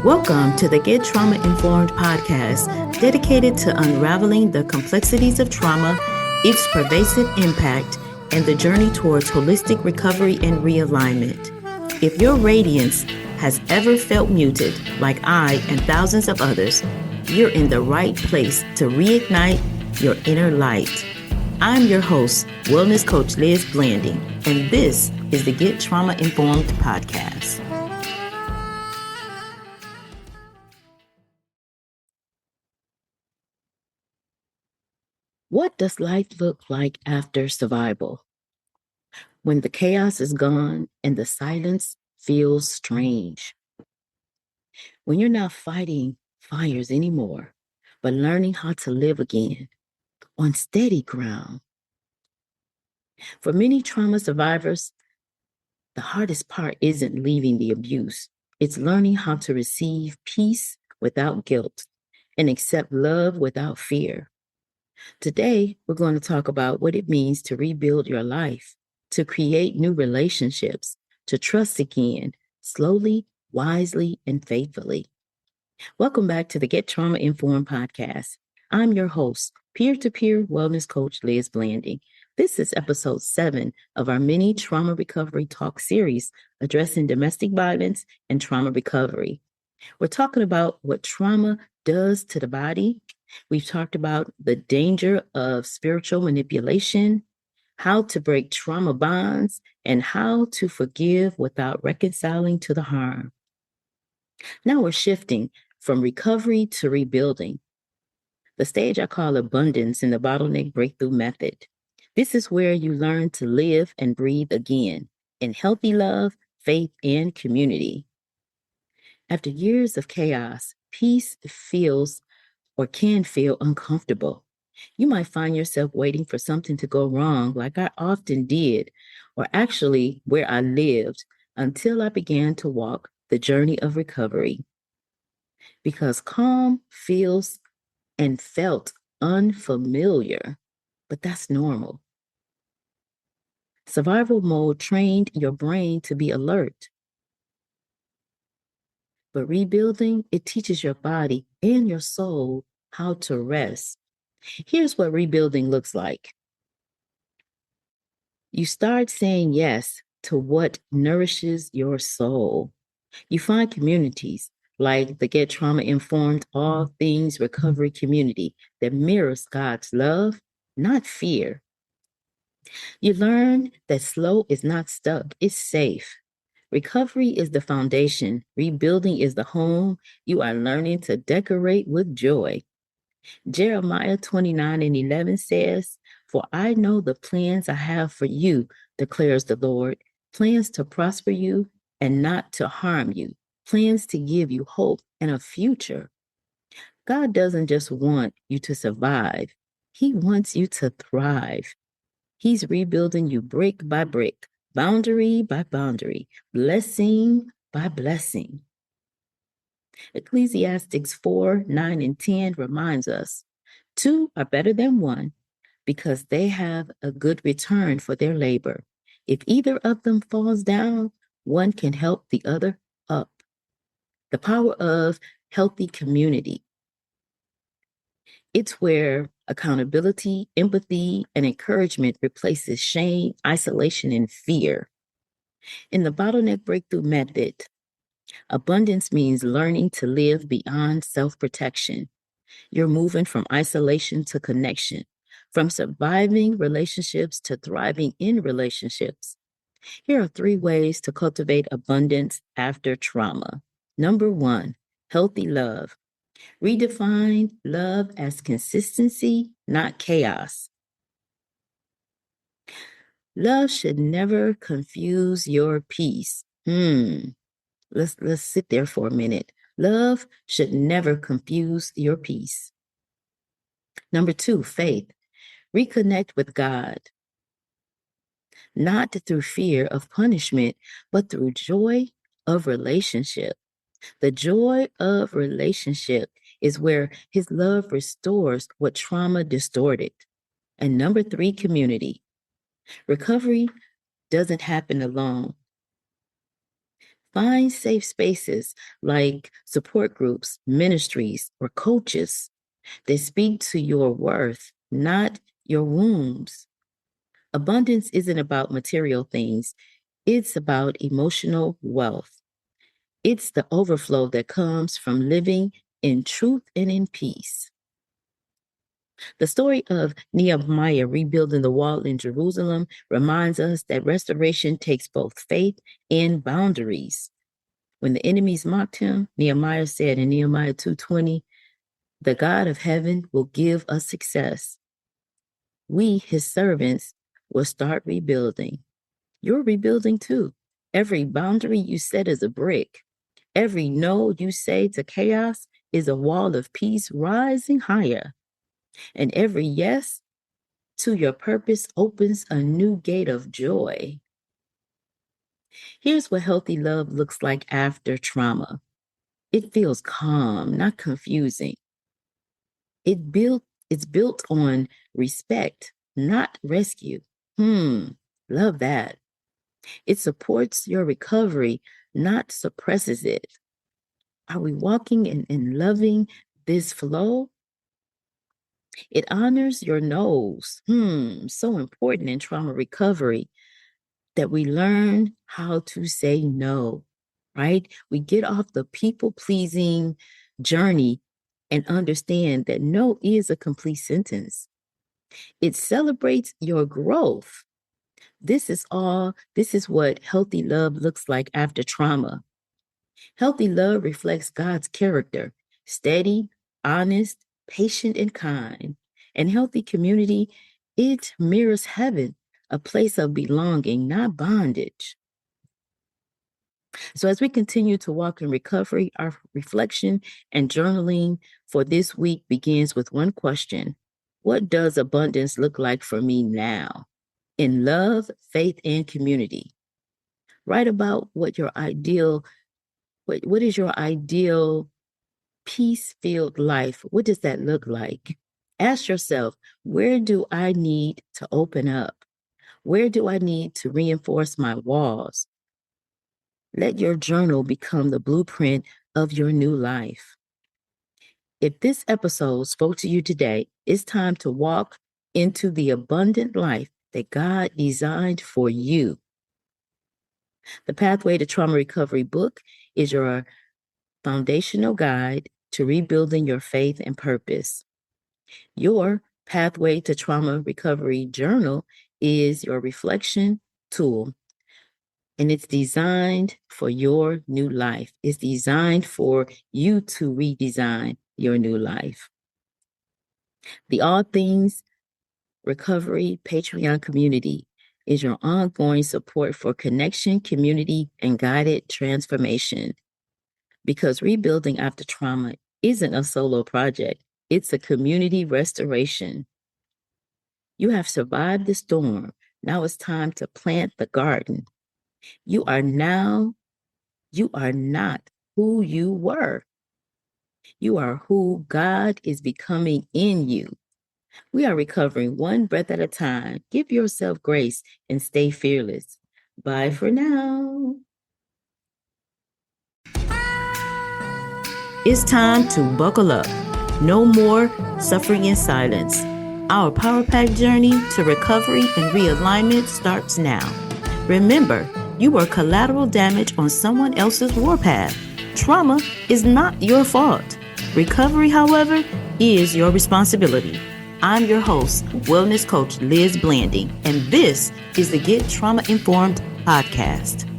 Welcome to the Get Trauma Informed podcast, dedicated to unraveling the complexities of trauma, its pervasive impact, and the journey towards holistic recovery and realignment. If your radiance has ever felt muted, like I and thousands of others, you're in the right place to reignite your inner light. I'm your host, Wellness Coach Liz Blanding, and this is the Get Trauma Informed podcast. What does life look like after survival? When the chaos is gone and the silence feels strange. When you're not fighting fires anymore, but learning how to live again on steady ground. For many trauma survivors, the hardest part isn't leaving the abuse. It's learning how to receive peace without guilt and accept love without fear. Today, we're going to talk about what it means to rebuild your life, to create new relationships, to trust again, slowly, wisely, and faithfully. Welcome back to the Get Trauma Informed podcast. I'm your host, peer-to-peer wellness coach Liz Blanding. This is episode 7 of our mini trauma recovery talk series addressing domestic violence and trauma recovery. We're talking about what trauma does to the body. We've talked about the danger of spiritual manipulation, how to break trauma bonds, and how to forgive without reconciling to the harm. Now we're shifting from recovery to rebuilding. The stage I call abundance in the bottleneck breakthrough method. This is where you learn to live and breathe again in healthy love, faith, and community. After years of chaos, peace feels or can feel uncomfortable. You might find yourself waiting for something to go wrong, like I often did, or actually where I lived, until I began to walk the journey of recovery. Because calm feels and felt unfamiliar, but that's normal. Survival mode trained your brain to be alert. But rebuilding, it teaches your body and your soul how to rest. Here's what rebuilding looks like. You start saying yes to what nourishes your soul. You find communities like the Get Trauma Informed All Things Recovery community that mirrors God's love, not fear. You learn that slow is not stuck, it's safe. Recovery is the foundation. Rebuilding is the home you are learning to decorate with joy. Jeremiah 29:11 says, "For I know the plans I have for you, declares the Lord, plans to prosper you and not to harm you, plans to give you hope and a future." God doesn't just want you to survive. He wants you to thrive. He's rebuilding you brick by brick, boundary by boundary, blessing by blessing. Ecclesiastes 4:9-10 reminds us, 2 are better than 1 because they have a good return for their labor. If either of them falls down, one can help the other up. The power of healthy community. It's where accountability, empathy, and encouragement replaces shame, isolation, and fear. In the bottleneck breakthrough method, abundance means learning to live beyond self-protection. You're moving from isolation to connection, from surviving relationships to thriving in relationships. Here are 3 ways to cultivate abundance after trauma. Number 1, healthy love. Redefine love as consistency, not chaos. Love should never confuse your peace. Let's sit there for a minute. Love should never confuse your peace. Number 2, faith. Reconnect with God. Not through fear of punishment, but through joy of relationship. The joy of relationship is where his love restores what trauma distorted. And number 3, community. Recovery doesn't happen alone. Find safe spaces like support groups, ministries, or coaches that speak to your worth, not your wounds. Abundance isn't about material things, it's about emotional wealth. It's the overflow that comes from living in truth and in peace. The story of Nehemiah rebuilding the wall in Jerusalem reminds us that restoration takes both faith and boundaries. When the enemies mocked him, Nehemiah said in Nehemiah 2:20, "The God of heaven will give us success. We, his servants, will start rebuilding." You're rebuilding too. Every boundary you set is a brick. Every no you say to chaos is a wall of peace rising higher. And every yes to your purpose opens a new gate of joy. Here's what healthy love looks like after trauma. It feels calm, not confusing. It's built on respect, not rescue. Love that. It supports your recovery, not suppresses it. Are we walking and loving this flow? It honors your no's. So important in trauma recovery that we learn how to say no, right? We get off the people-pleasing journey and understand that no is a complete sentence. It celebrates your growth. This is what healthy love looks like after trauma. Healthy love reflects God's character, steady, honest, patient, and kind. And healthy community, it mirrors heaven, a place of belonging, not bondage. So as we continue to walk in recovery, our reflection and journaling for this week begins with one question. What does abundance look like for me now? In love, faith, and community. Write about what is your ideal peace-filled life? What does that look like? Ask yourself, where do I need to open up? Where do I need to reinforce my walls? Let your journal become the blueprint of your new life. If this episode spoke to you today, it's time to walk into the abundant life that God designed for you. The Pathway to Trauma Recovery book is your foundational guide to rebuilding your faith and purpose. Your Pathway to Trauma Recovery journal is your reflection tool, and it's designed for your new life. It's designed for you to redesign your new life. The All Things Recovery Patreon community is your ongoing support for connection, community, and guided transformation. Because rebuilding after trauma isn't a solo project, it's a community restoration. You have survived the storm. Now it's time to plant the garden. You are not who you were. You are who God is becoming in you. We are recovering one breath at a time. Give yourself grace and stay fearless. Bye for now. It's time to buckle up. No more suffering in silence. Our Power Pack journey to recovery and realignment starts now. Remember, you were collateral damage on someone else's warpath. Trauma is not your fault. Recovery, however, is your responsibility. I'm your host, Wellness Coach Liz Blanding, and this is the Get Trauma Informed podcast.